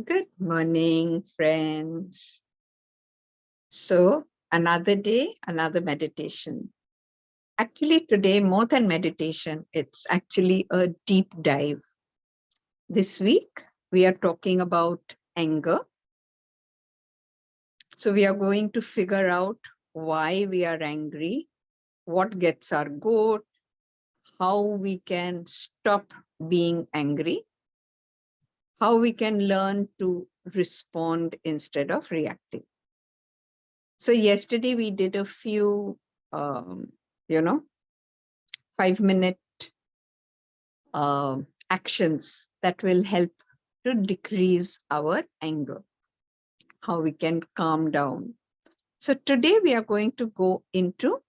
Good morning, friends. So, another day, another meditation. Actually, today, more than meditation, it's actually a deep dive. This week, we are talking about anger. So, we are going to figure out why we are angry, what gets our goat, how we can stop being angry, how we can learn to respond instead of reacting. So yesterday we did a few, um, you know, 5-minute actions that will help to decrease our anger, how we can calm down. So today we are going to go into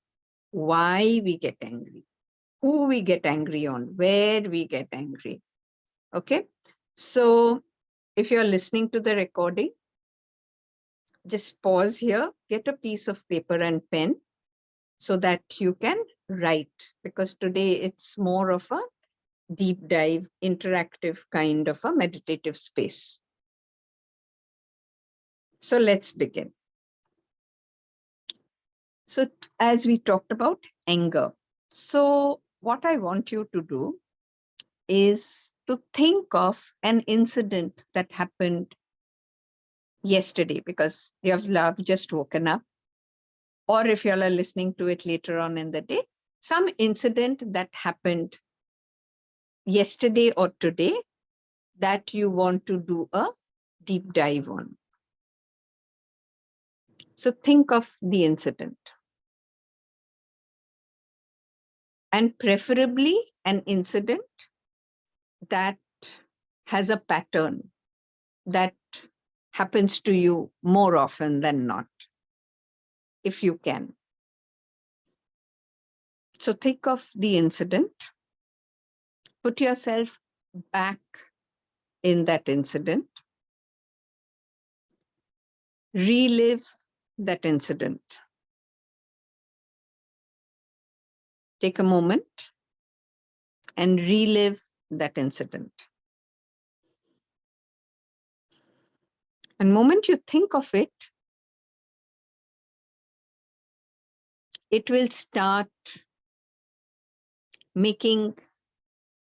why we get angry, who we get angry on, where we get angry. Okay. So if you're listening to the recording, just pause here, get a piece of paper and pen so that you can write, because today it's more of a deep dive, interactive kind of a meditative space. So let's begin. So as we talked about anger, so what I want you to do is to think of an incident that happened yesterday, because you have just woken up, or if you all are listening to it later on in the day, some incident that happened yesterday or today that you want to do a deep dive on. So think of the incident, and preferably an incident that has a pattern that happens to you more often than not, if you can. So think of the incident, put yourself back in that incident, relive that incident. Take a moment and relive that incident. And moment you think of it, it will start making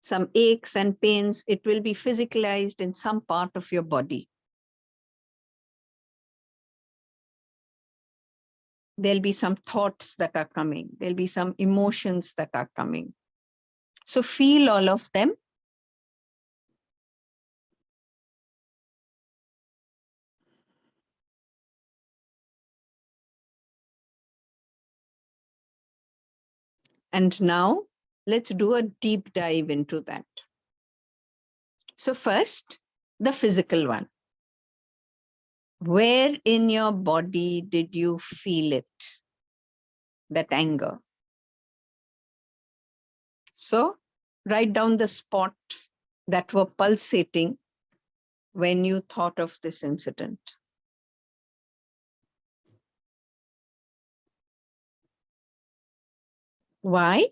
some aches and pains. It will be physicalized in some part of your body. There'll be some thoughts that are coming. There'll be some emotions that are coming. So feel all of them. And now let's do a deep dive into that. So first, the physical one. Where in your body did you feel it, that anger? So write down the spots that were pulsating when you thought of this incident. Why?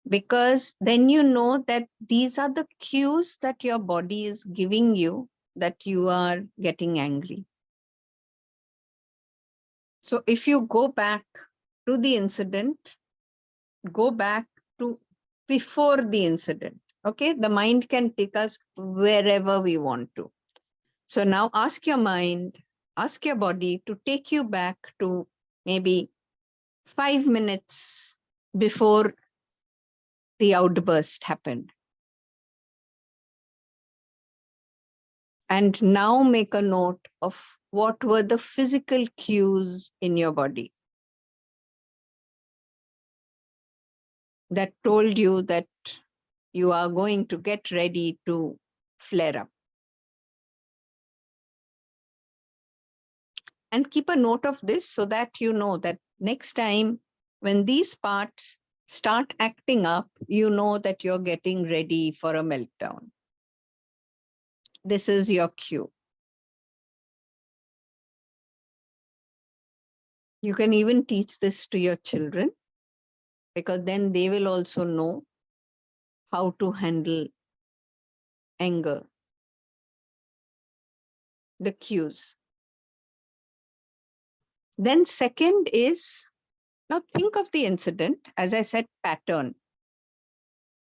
Because then you know that these are the cues that your body is giving you that you are getting angry. So if you go back to the incident, go back to before the incident. Okay, the mind can take us wherever we want to. So now ask your mind, ask your body to take you back to maybe 5 minutes before the outburst happened. And now make a note of what were the physical cues in your body that told you that you are going to get ready to flare up. And keep a note of this so that you know that next time when these parts start acting up, you know that you're getting ready for a meltdown. This is your cue. You can even teach this to your children, because then they will also know how to handle anger. the cues. Then second is, now think of the incident, as I said, pattern.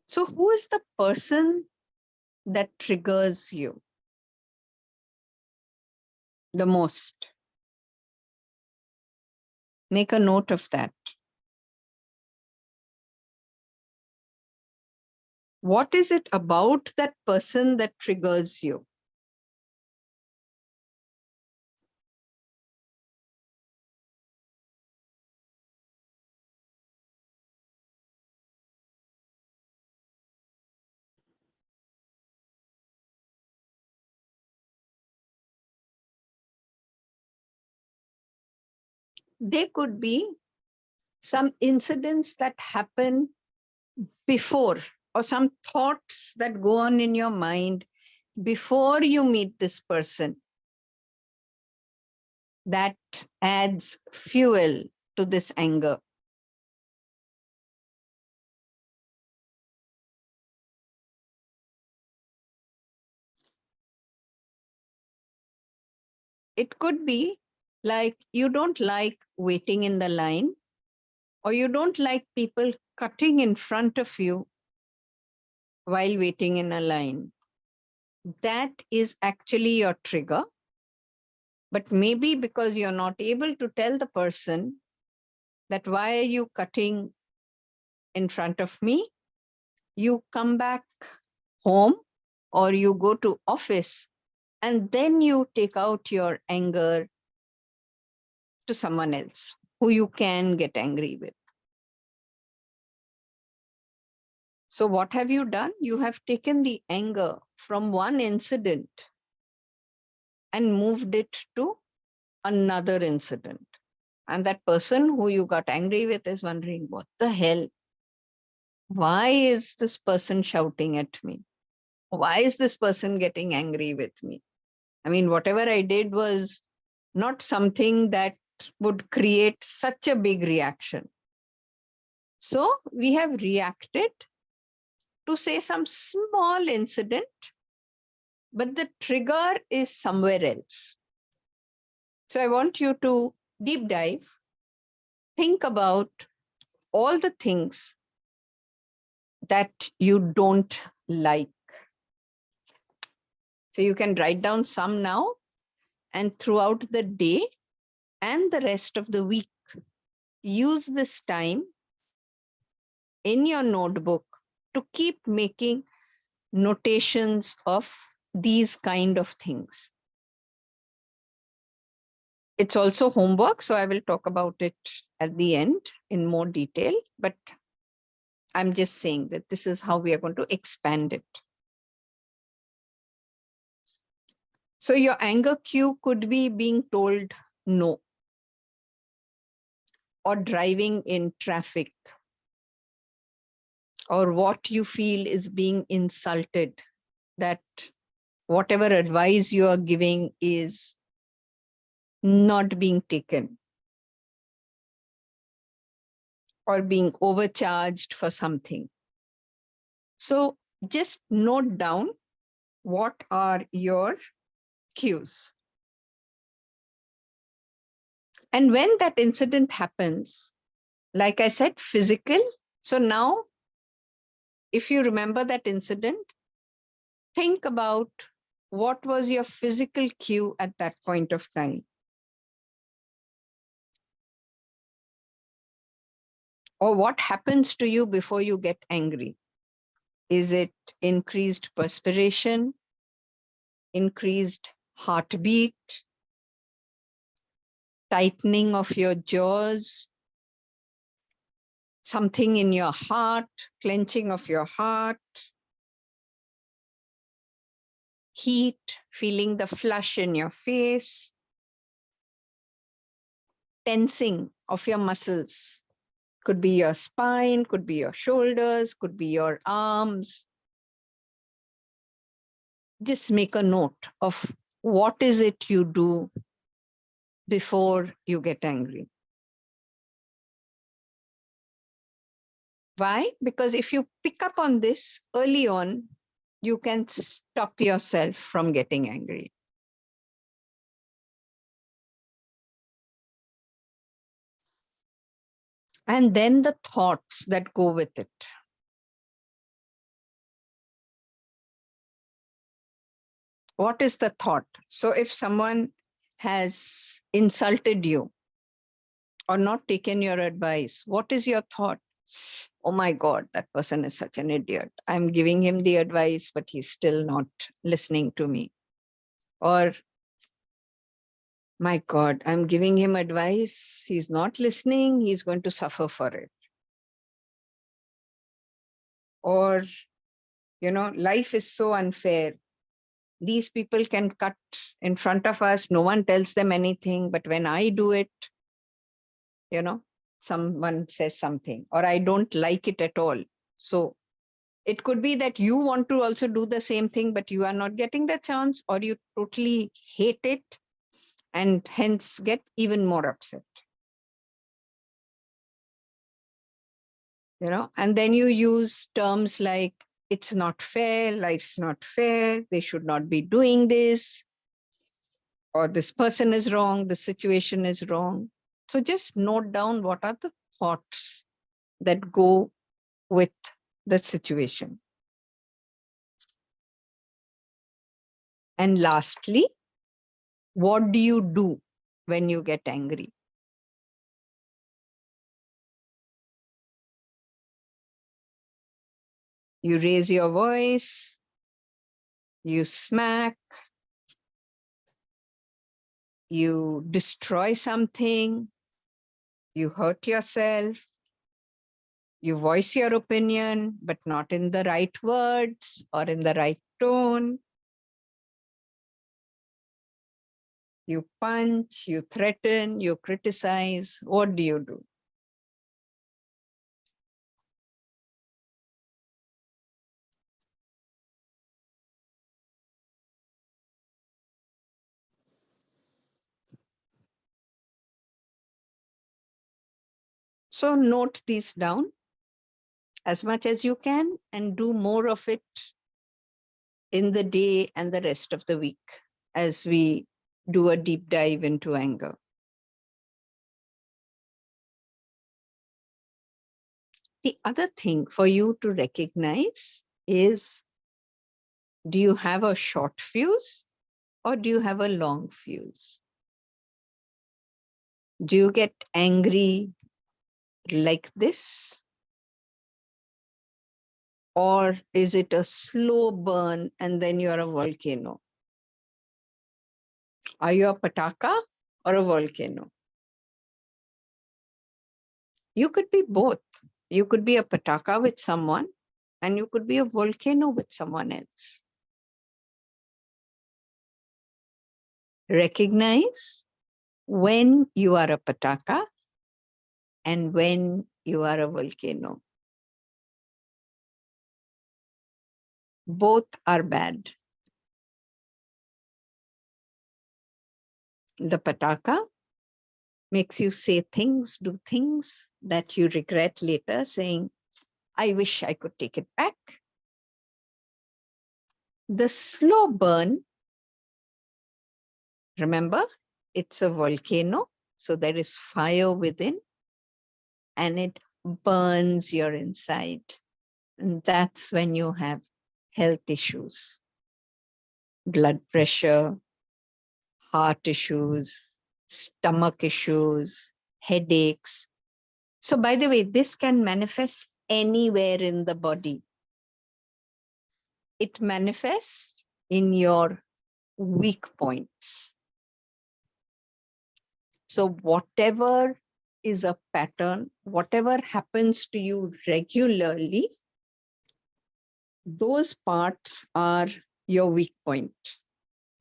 So who is the person that triggers you the most? Make a note of that. What is it about that person that triggers you? They could be some incidents that happen before, or some thoughts that go on in your mind before you meet this person that adds fuel to this anger. It could be like you don't like waiting in the line, or you don't like people cutting in front of you while waiting in a line. That is actually your trigger. But maybe because you're not able to tell the person that why are you cutting in front of me, you come back home or you go to office and then you take out your anger to someone else who you can get angry with. So what have you done? You have taken the anger from one incident and moved it to another incident. And that person who you got angry with is wondering, what the hell? Why is this person shouting at me? Why is this person getting angry with me? I mean, whatever I did was not something that would create such a big reaction. So we have reacted to say some small incident, but the trigger is somewhere else. So I want you to deep dive, think about all the things that you don't like. So you can write down some now, and throughout the day and the rest of the week, use this time in your notebook to keep making notations of these kind of things. It's also homework, so I will talk about it at the end in more detail, but I'm just saying that this is how we are going to expand it. So your anger cue could be being told no, or driving in traffic, or what you feel is being insulted, that whatever advice you are giving is not being taken, or being overcharged for something. So just note down what are your cues. And when that incident happens, like I said, physical. So now, if you remember that incident, think about what was your physical cue at that point of time. Or what happens to you before you get angry? Is it increased perspiration, increased heartbeat, tightening of your jaws, something in your heart, clenching of your heart, heat, feeling the flush in your face, tensing of your muscles? Could be your spine, could be your shoulders, could be your arms. Just make a note of what is it you do before you get angry. Why? Because if you pick up on this early on, you can stop yourself from getting angry. And then the thoughts that go with it. What is the thought? So if someone has insulted you or not taken your advice, what is your thought? Oh my God, that person is such an idiot. I'm giving him the advice, but he's still not listening to me. Or, my God, I'm giving him advice. He's not listening. He's going to suffer for it. Or, life is so unfair. These people can cut in front of us. No one tells them anything. But when I do it, someone says something, or I don't like it at all. So it could be that you want to also do the same thing, but you are not getting the chance, or you totally hate it and hence get even more upset. And then you use terms like, it's not fair, life's not fair, they should not be doing this, or this person is wrong, the situation is wrong. So just note down what are the thoughts that go with the situation. And lastly, what do you do when you get angry? You raise your voice, you smack, you destroy something, you hurt yourself, you voice your opinion, but not in the right words or in the right tone. You punch, you threaten, you criticize. What do you do? So note these down as much as you can and do more of it in the day and the rest of the week as we do a deep dive into anger. The other thing for you to recognize is, do you have a short fuse or do you have a long fuse? Do you get angry like this? Or is it a slow burn and then you're a volcano? Are you a pataka or a volcano? You could be both. You could be a pataka with someone and you could be a volcano with someone else. Recognize when you are a pataka and when you are a volcano. Both are bad. The pataka makes you say things, do things that you regret later, saying, I wish I could take it back. The slow burn, remember, it's a volcano, so there is fire within and it burns your inside. And that's when you have health issues, blood pressure, heart issues, stomach issues, headaches. So by the way, this can manifest anywhere in the body. It manifests in your weak points. So whatever is a pattern, whatever happens to you regularly, those parts are your weak point.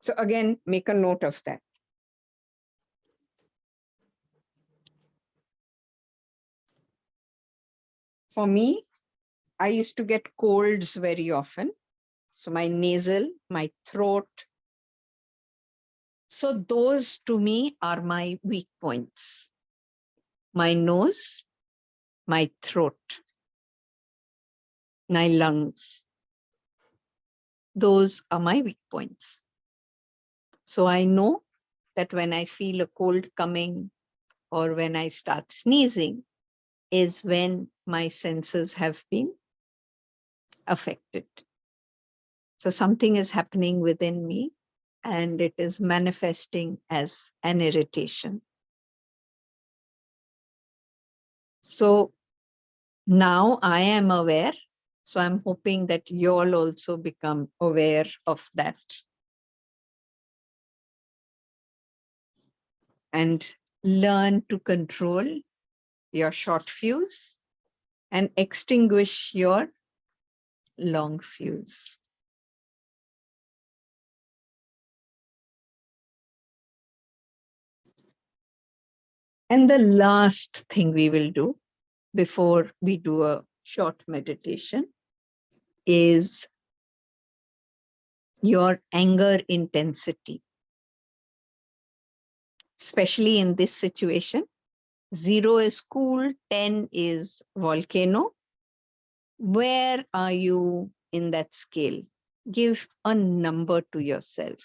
So again, make a note of that. For me, I used to get colds very often. So my nasal, my throat. So those to me are my weak points. My nose, my throat, my lungs. Those are my weak points. So I know that when I feel a cold coming or when I start sneezing, is when my senses have been affected. So something is happening within me and it is manifesting as an irritation. So now I am aware. So I'm hoping that you all also become aware of that and learn to control your short fuse and extinguish your long fuse. And the last thing we will do before we do a short meditation is your anger intensity. Especially in this situation, 0 is cool, 10 is volcano. Where are you in that scale? Give a number to yourself.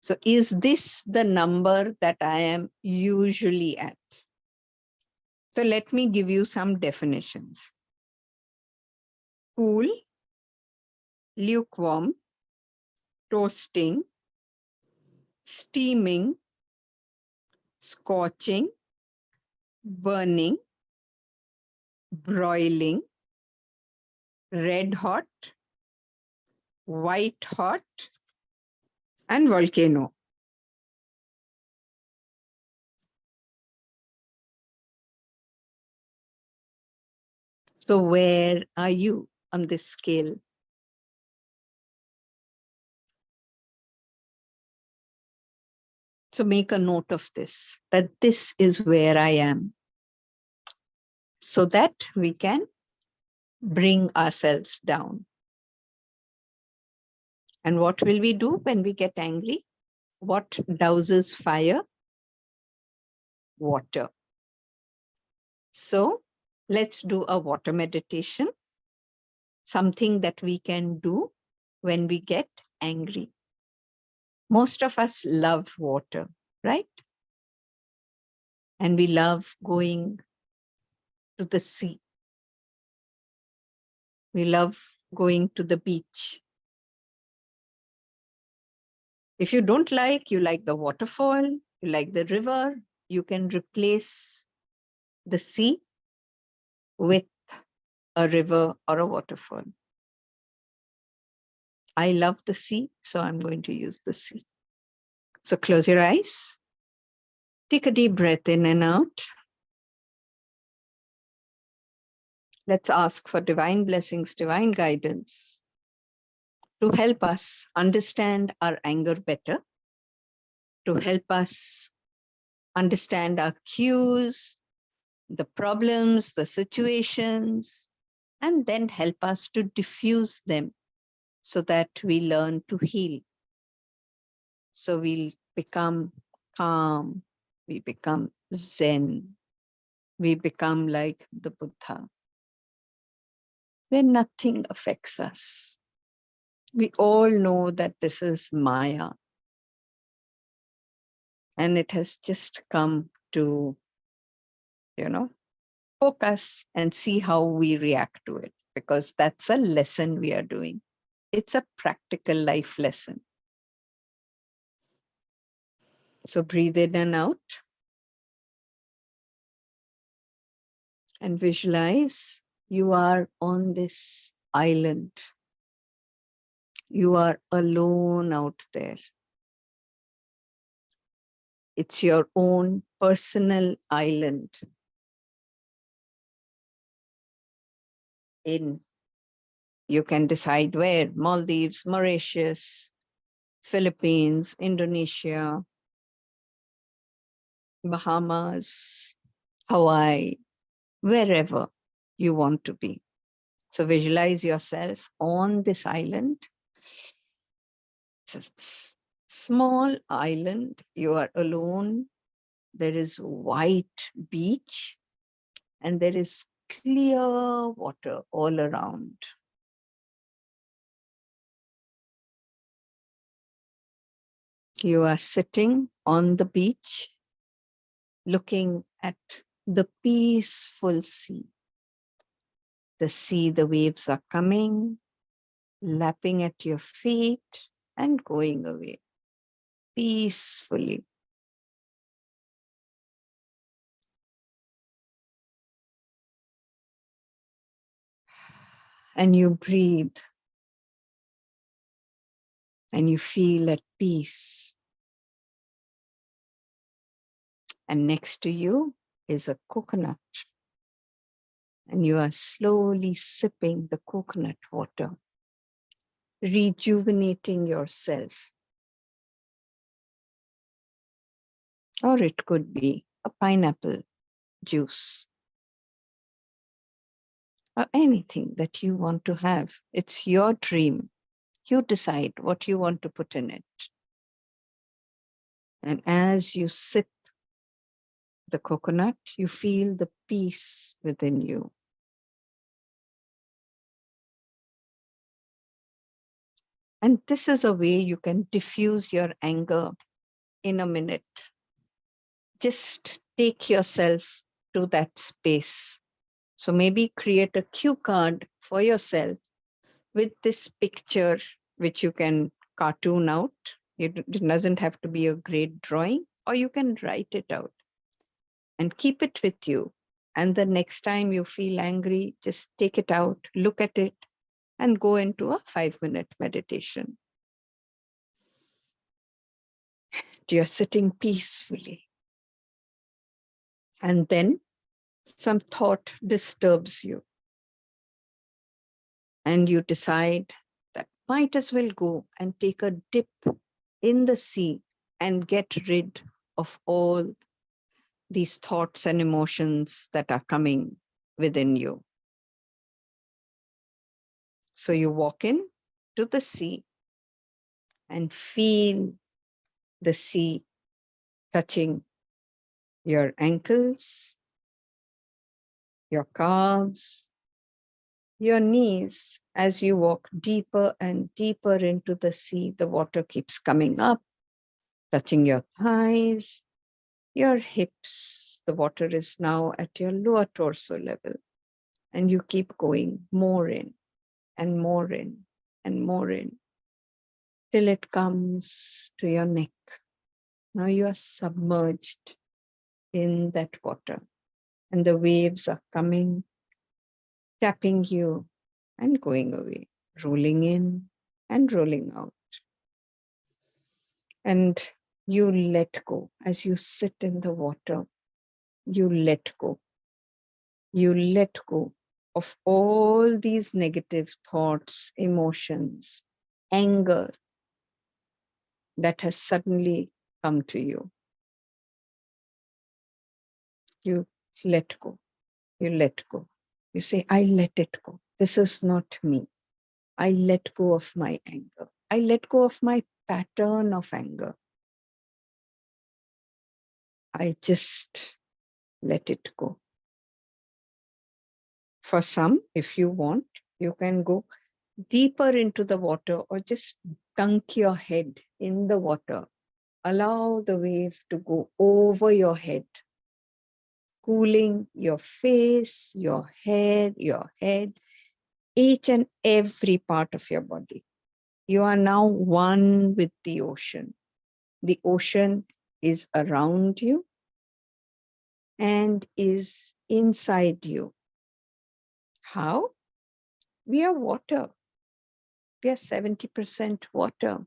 So is this the number that I am usually at? So let me give you some definitions. Cool, lukewarm, toasting, steaming, scorching, burning, broiling, red hot, white hot, and volcano. So where are you on this scale? So make a note of this, that this is where I am, so that we can bring ourselves down. And what will we do when we get angry? What douses fire? Water. So let's do a water meditation, something that we can do when we get angry. Most of us love water, right? And we love going to the sea. We love going to the beach. If you don't like, you like the waterfall, you like the river, you can replace the sea with a river or a waterfall. I love the sea, so I'm going to use the sea. So close your eyes. Take a deep breath in and out. Let's ask for divine blessings, divine guidance to help us understand our anger better, to help us understand our cues, the problems, the situations, and then help us to diffuse them so that we learn to heal. So we'll become calm, we become Zen, we become like the Buddha, where nothing affects us. We all know that this is Maya, and it has just come to, focus and see how we react to it, because that's a lesson we are doing. It's a practical life lesson. So breathe in and out and visualize you are on this island. You are alone out there. It's your own personal island. You can decide where: Maldives, Mauritius, Philippines, Indonesia, Bahamas, Hawaii, wherever you want to be. So visualize yourself on this island. It's a small island. You are alone. There is white beach and there is clear water all around. You are sitting on the beach looking at the peaceful sea. The sea, the waves are coming, lapping at your feet and going away peacefully. And you breathe and you feel at peace. And next to you is a coconut. And you are slowly sipping the coconut water, rejuvenating yourself. Or it could be a pineapple juice or anything that you want to have. It's your dream. You decide what you want to put in it. And as you sip the coconut, you feel the peace within you. And this is a way you can diffuse your anger in a minute. Just take yourself to that space. So maybe create a cue card for yourself with this picture, which you can cartoon out. It doesn't have to be a great drawing, or you can write it out and keep it with you. And the next time you feel angry, just take it out, look at it, and go into a 5-minute meditation. You're sitting peacefully. And then some thought disturbs you. And you decide that might as well go and take a dip in the sea and get rid of all these thoughts and emotions that are coming within you. So you walk in to the sea and feel the sea touching your ankles, your calves, your knees. As you walk deeper and deeper into the sea, the water keeps coming up, touching your thighs, your hips. The water is now at your lower torso level, and you keep going more in and more in and more in till it comes to your neck. Now you are submerged in that water, and the waves are coming, tapping you and going away, rolling in and rolling out. And you let go as you sit in the water. You let go. You let go of all these negative thoughts, emotions, anger that has suddenly come to you. You let go. You let go. You say, I let it go. This is not me. I let go of my anger. I let go of my pattern of anger. I just let it go. For some, if you want, you can go deeper into the water or just dunk your head in the water. Allow the wave to go over your head, cooling your face, your hair, your head, each and every part of your body. You are now one with the ocean. The ocean is around you and is inside you. How? We are water. We are 70% water,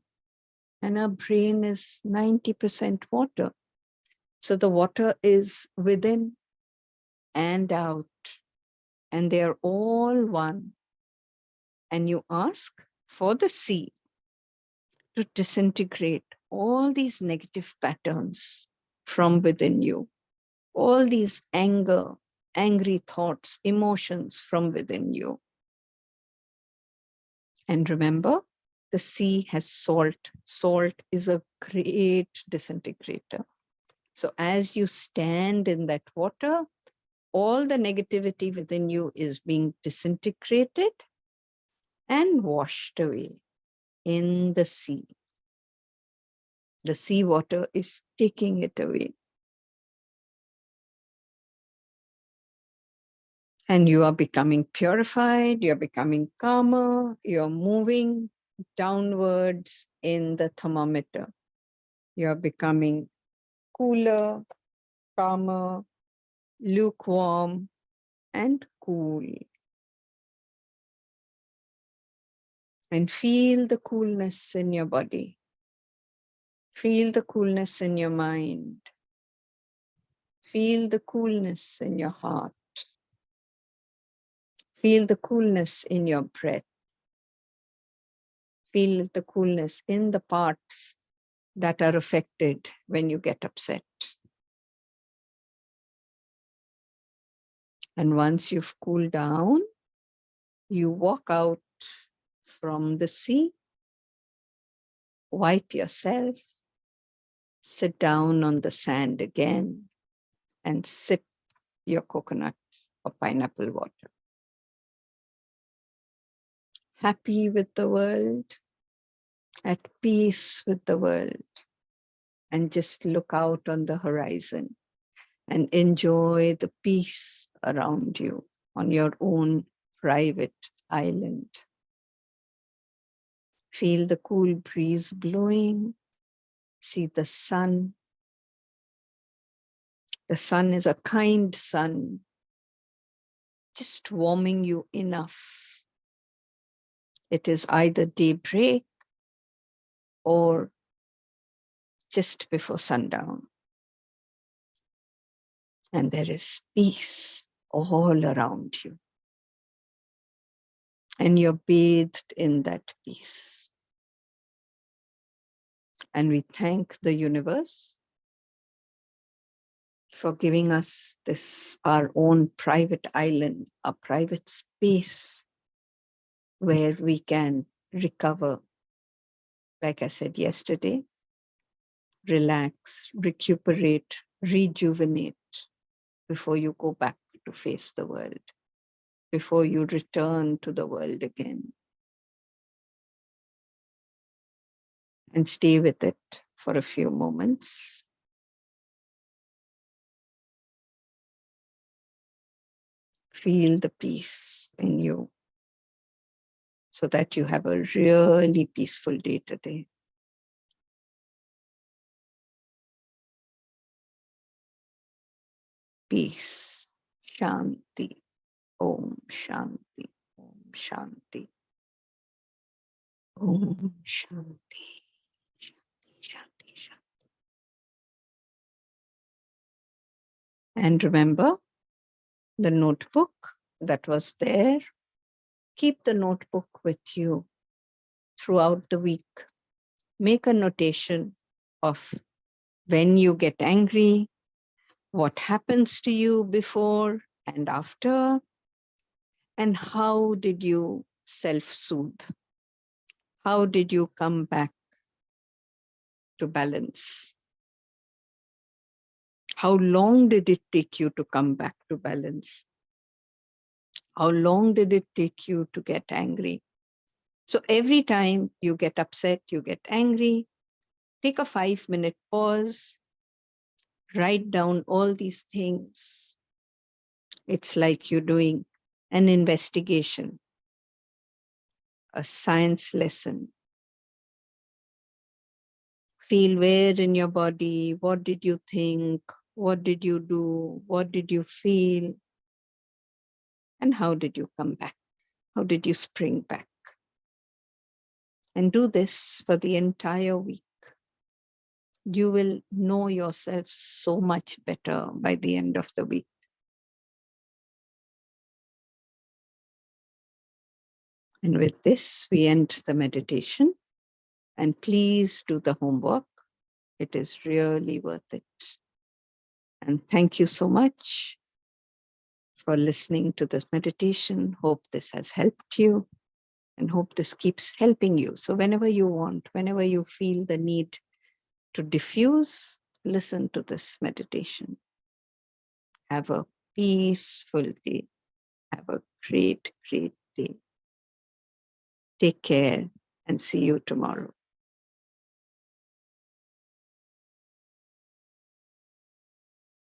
and our brain is 90% water. So the water is within and out, and they are all one. And you ask for the sea to disintegrate all these negative patterns from within you, all these angry thoughts, emotions from within you. And remember, the sea has salt. Salt is a great disintegrator. So as you stand in that water, all the negativity within you is being disintegrated and washed away in the sea. The seawater is taking it away. And you are becoming purified, you're becoming calmer, you're moving downwards in the thermometer. You're becoming cooler, calmer, lukewarm, and cool. And feel the coolness in your body. Feel the coolness in your mind. Feel the coolness in your heart. Feel the coolness in your breath. Feel the coolness in the parts that are affected when you get upset. And once you've cooled down, you walk out from the sea, wipe yourself, sit down on the sand again, and sip your coconut or pineapple water. Happy with the world, at peace with the world, and just look out on the horizon and enjoy the peace around you on your own private island. Feel the cool breeze blowing, see the sun. The sun is a kind sun, just warming you enough. It is either daybreak or just before sundown. And there is peace all around you. And you're bathed in that peace. And we thank the universe for giving us this, our own private island, a private space where we can recover, like I said yesterday, relax, recuperate, rejuvenate before you go back to face the world, before you return to the world again. And stay with it for a few moments. Feel the peace in you so that you have a really peaceful day today. Peace, Shanti, Om Shanti, Om Shanti, Om Shanti, Shanti, Shanti, Shanti. And remember the notebook that was there. Keep the notebook with you throughout the week. Make a notation of when you get angry, what happens to you before and after, and how did you self-soothe? How did you come back to balance? How long did it take you to come back to balance? How long did it take you to get angry? So every time you get upset, you get angry, take a 5-minute pause, write down all these things. It's like you're doing an investigation, a science lesson. Feel where in your body, what did you think, what did you do, what did you feel, and how did you come back? How did you spring back? And do this for the entire week. You will know yourself so much better by the end of the week. And with this, we end the meditation. And please do the homework. It is really worth it. And thank you so much for listening to this meditation. Hope this has helped you and hope this keeps helping you. So whenever you want, whenever you feel the need to diffuse, listen to this meditation. Have a peaceful day. Have a great, great day. Take care and see you tomorrow.